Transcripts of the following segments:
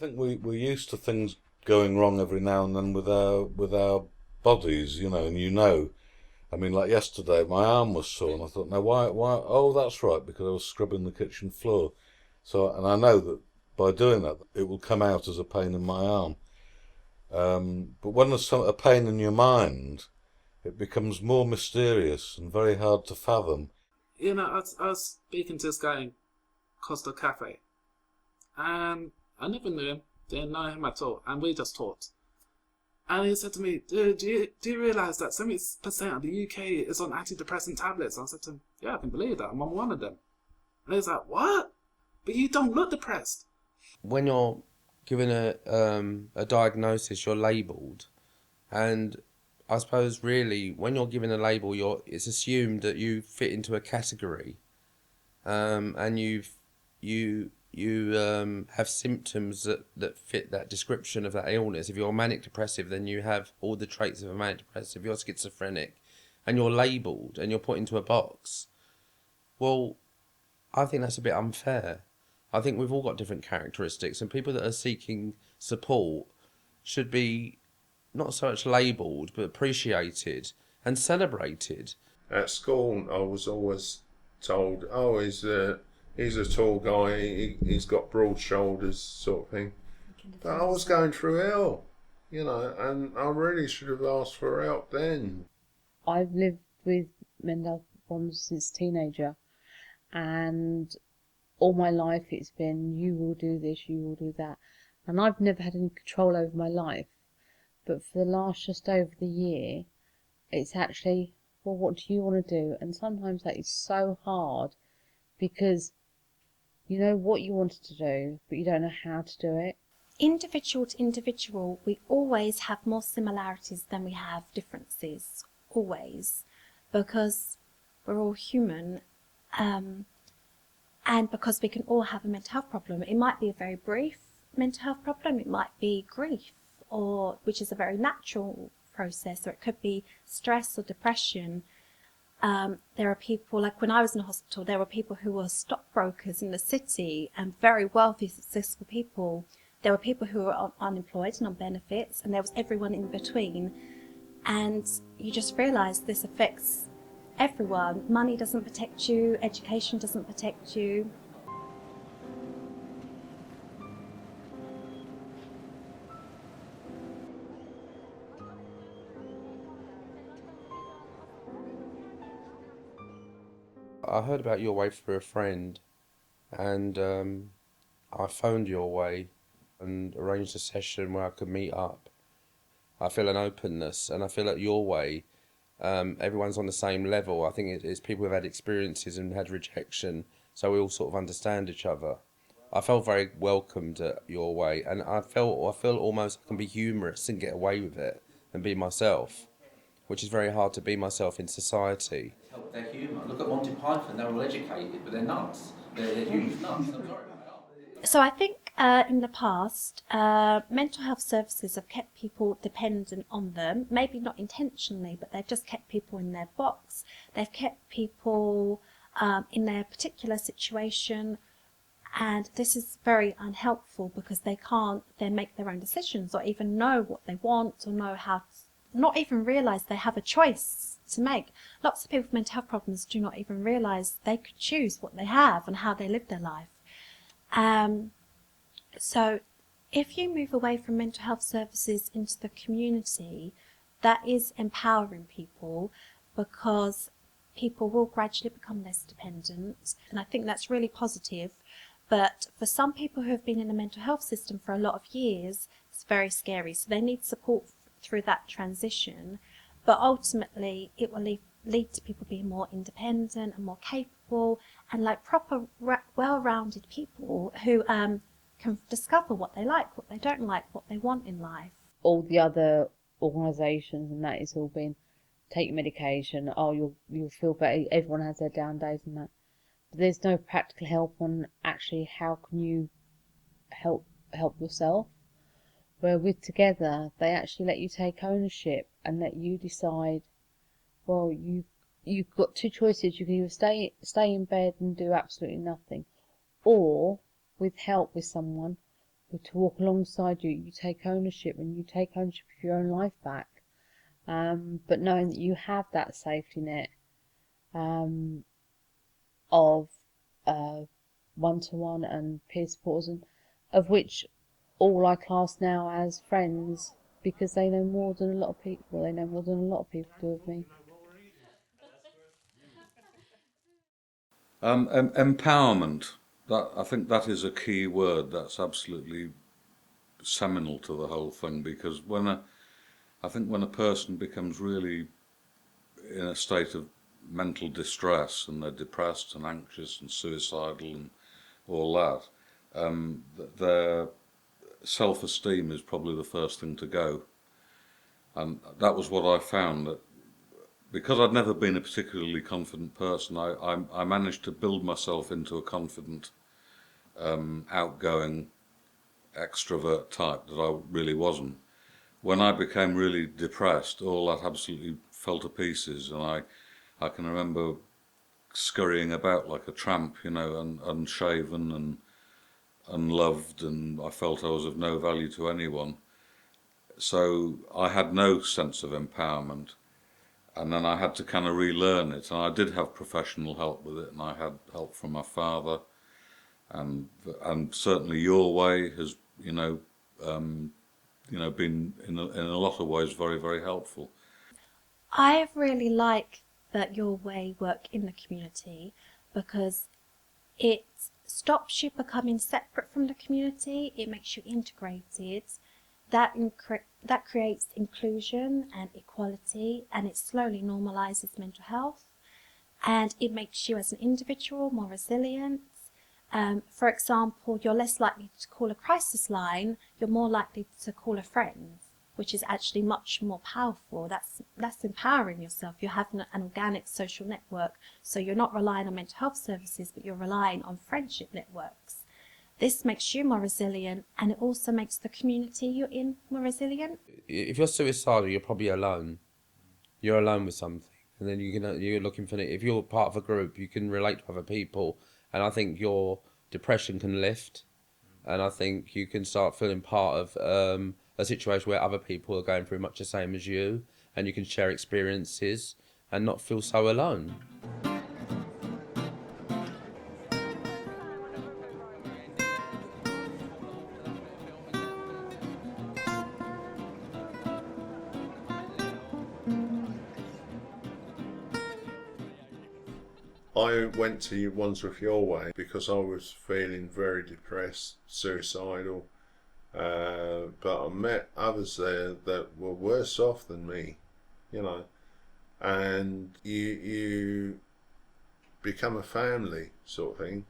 think we're used to things going wrong every now and then with our bodies, and I mean, like yesterday, my arm was sore, and I thought, no, why? Oh, that's right, because I was scrubbing the kitchen floor. So, and I know that by doing that, it will come out as a pain in my arm. But when there's a pain in your mind, it becomes more mysterious and very hard to fathom. I was speaking to this guy in Costa Cafe, and I never knew him, didn't know him at all, and we just talked. And he said to me, "Dude, do you realise that 70% of the UK is on antidepressant tablets?" And I said to him, "Yeah, I can believe that. I'm on one of them." And he's like, "What? But you don't look depressed." When you're given a diagnosis, you're labelled, and I suppose really when you're given a label, it's assumed that you fit into a category, and you have symptoms that fit that description of that illness. If you're manic depressive, then you have all the traits of a manic depressive. If you're schizophrenic, and you're labelled and you're put into a box. Well, I think that's a bit unfair. I think we've all got different characteristics, and people that are seeking support should be not so much labelled, but appreciated and celebrated. At school, I was always told, "Oh, he's a tall guy. He's got broad shoulders," sort of thing. But I was going through hell, and I really should have asked for help then. I've lived with mental health problems since teenager, and all my life it's been, you will do this, you will do that. And I've never had any control over my life. But for the last just over the year, it's actually, well, what do you want to do? And sometimes that is so hard because you know what you wanted to do, but you don't know how to do it. Individual to individual, we always have more similarities than we have differences, always, because we're all human, and because we can all have a mental health problem. It might be a very brief mental health problem, it might be grief, or which is a very natural process, or it could be stress or depression. There are people, like when I was in the hospital, there were people who were stockbrokers in the city and very wealthy, successful people. There were people who were unemployed and on benefits, and there was everyone in between. And you just realise this affects everyone. Money doesn't protect you, education doesn't protect you. I heard about Your Way through a friend, and I phoned Your Way and arranged a session where I could meet up. I feel an openness, and I feel at Your Way, everyone's on the same level. I think it's people who've had experiences and had rejection, so we all sort of understand each other. I felt very welcomed at Your Way, and I feel almost I can be humorous and get away with it and be myself, which is very hard to be myself in society. Their humour. Look at Monty Python, they're all educated, but they're nuts. They're huge nuts. I'm sorry. So I think in the past, mental health services have kept people dependent on them, maybe not intentionally, but they've just kept people in their box. They've kept people in their particular situation, and this is very unhelpful because they can't then make their own decisions or even know what they want or know how to, not even realise they have a choice to make. Lots of people with mental health problems do not even realise they could choose what they have and how they live their life. So if you move away from mental health services into the community, that is empowering people because people will gradually become less dependent, and I think that's really positive. But for some people who have been in the mental health system for a lot of years, it's very scary. So they need support through that transition, but ultimately it will lead to people being more independent and more capable and like proper well-rounded people who can discover what they like, what they don't like, what they want in life. All the other organisations and that is all been take medication, oh you'll feel better, everyone has their down days and that. But there's no practical help on actually how can you help yourself. Where with Together, they actually let you take ownership and let you decide, well, you've got two choices. You can either stay in bed and do absolutely nothing, or with help with someone, to walk alongside you. You take ownership, and you take ownership of your own life back. But knowing that you have that safety net of one-to-one and peer supporters, and of which all I class now as friends, because they know more than a lot of people. They know more than a lot of people do of me. Empowerment. That, I think that is a key word. That's absolutely seminal to the whole thing, because I think when a person becomes really in a state of mental distress, and they're depressed and anxious and suicidal and all that, their self-esteem is probably the first thing to go. And that was what I found, that because I'd never been a particularly confident person, I managed to build myself into a confident, outgoing, extrovert type that I really wasn't. When I became really depressed, all that absolutely fell to pieces, and I can remember scurrying about like a tramp, you know, unshaven and unloved, and I felt I was of no value to anyone. So I had no sense of empowerment, and then I had to kind of relearn it, and I did have professional help with it, and I had help from my father, and certainly Your Way has, been in a lot of ways very, very helpful. I really like that Your Way work in the community, because it stops you becoming separate from the community. It makes you integrated. That creates inclusion and equality, and it slowly normalizes mental health, and it makes you as an individual more resilient. For example, you're less likely to call a crisis line, you're more likely to call a friend, which is actually much more powerful. That's empowering yourself. You're having an organic social network, so you're not relying on mental health services, but you're relying on friendship networks. This makes you more resilient, and it also makes the community you're in more resilient. If you're suicidal, you're probably alone. You're alone with something, and then you're looking for it. If you're part of a group, you can relate to other people, and I think your depression can lift, and I think you can start feeling part of a situation where other people are going through much the same as you, and you can share experiences and not feel so alone. I went to Wandsworth Your Way because I was feeling very depressed, suicidal, but I met others there that were worse off than me, you know, and you become a family sort of thing,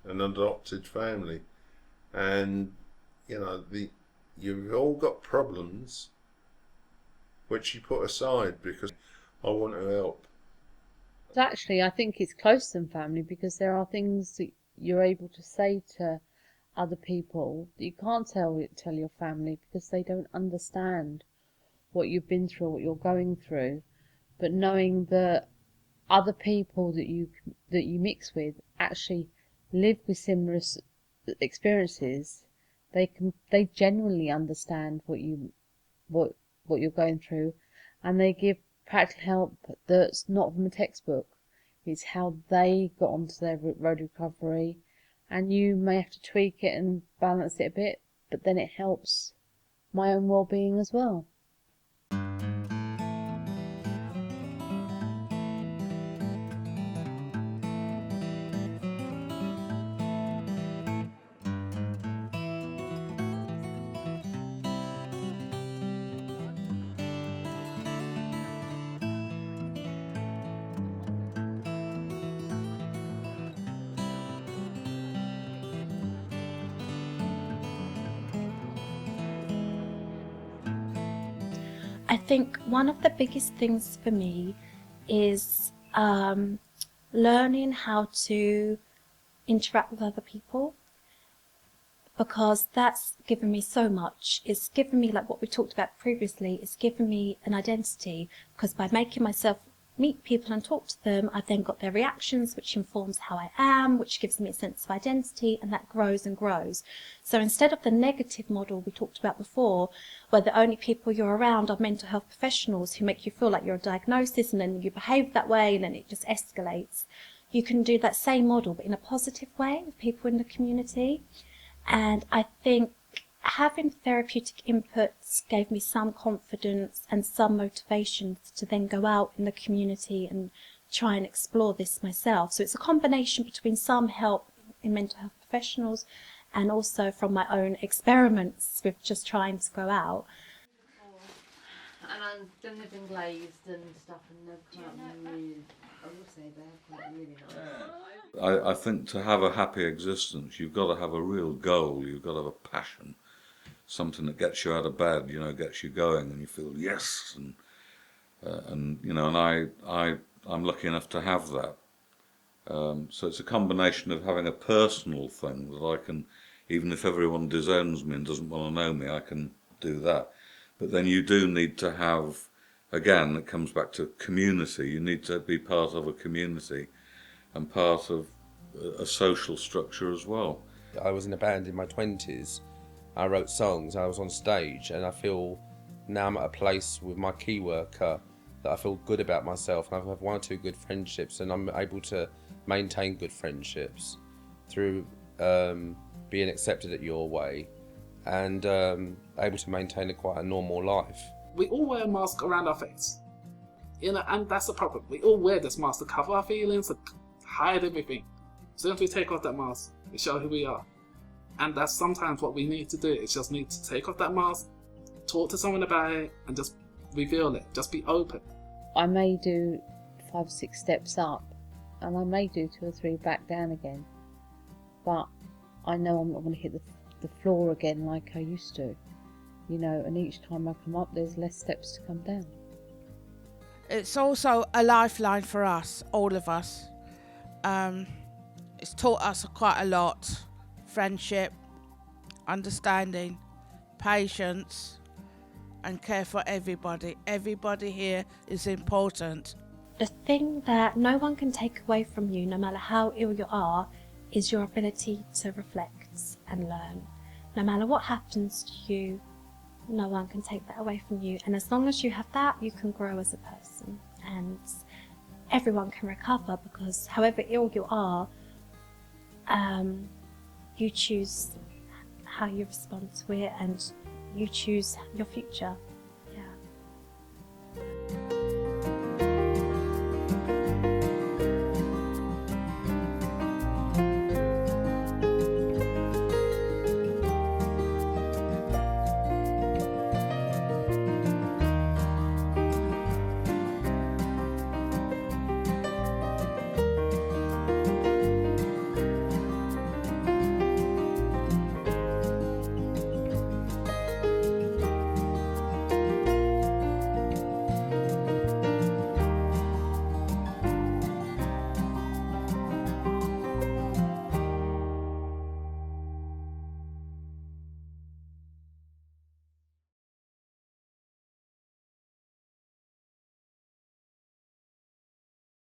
an adopted family, and you know, you've all got problems which you put aside because I want to help. Actually, I think it's closer than family, because there are things that you're able to say to other people that you can't tell your family, because they don't understand what you've been through, what you're going through. But knowing that other people that you mix with actually live with similar experiences, they genuinely understand what you're going through, and they give practical help that's not from a textbook. It's how they got onto their road recovery, and you may have to tweak it and balance it a bit, but then it helps my own well-being as well. I think one of the biggest things for me is learning how to interact with other people, because that's given me so much. It's given me, like what we talked about previously, it's given me an identity, because by making myself meet people and talk to them, I've then got their reactions, which informs how I am, which gives me a sense of identity, and that grows and grows. So instead of the negative model we talked about before, where the only people you're around are mental health professionals who make you feel like you're a diagnosis and then you behave that way and then it just escalates, you can do that same model but in a positive way with people in the community. And I think having therapeutic inputs gave me some confidence and some motivations to then go out in the community and try and explore this myself. So it's a combination between some help in mental health professionals and also from my own experiments with just trying to go out. And I've done it in glazed and stuff, and they're quite really, I will say they're quite really nice. I think to have a happy existence, you've got to have a real goal, you've got to have a passion, something that gets you out of bed, you know, gets you going, and you feel yes, and you know, and I'm lucky enough to have that. So it's a combination of having a personal thing that I can, even if everyone disowns me and doesn't want to know me, I can do that. But then you do need to have, again, it comes back to community. You need to be part of a community and part of a social structure as well. I was in a band in my 20s. I wrote songs, I was on stage, and I feel now I'm at a place with my key worker that I feel good about myself, and I've had 1 or 2 good friendships, and I'm able to maintain good friendships through being accepted at Your Way and able to maintain quite a normal life. We all wear a mask around our face, you know, and that's the problem. We all wear this mask to cover our feelings, to hide everything. So if we take off that mask, we show who we are. And that's sometimes what we need to do. It's just need to take off that mask, talk to someone about it, and just reveal it. Just be open. I may do 5 or 6 steps up, and I may do 2 or 3 back down again. But I know I'm not going to hit the floor again like I used to. You know, and each time I come up, there's less steps to come down. It's also a lifeline for us, all of us. It's taught us quite a lot. Friendship, understanding, patience, and care for everybody. Everybody here is important. The thing that no one can take away from you, no matter how ill you are, is your ability to reflect and learn. No matter what happens to you, no one can take that away from you. And as long as you have that, you can grow as a person. And everyone can recover, because however ill you are, you choose how you respond to it, and you choose your future.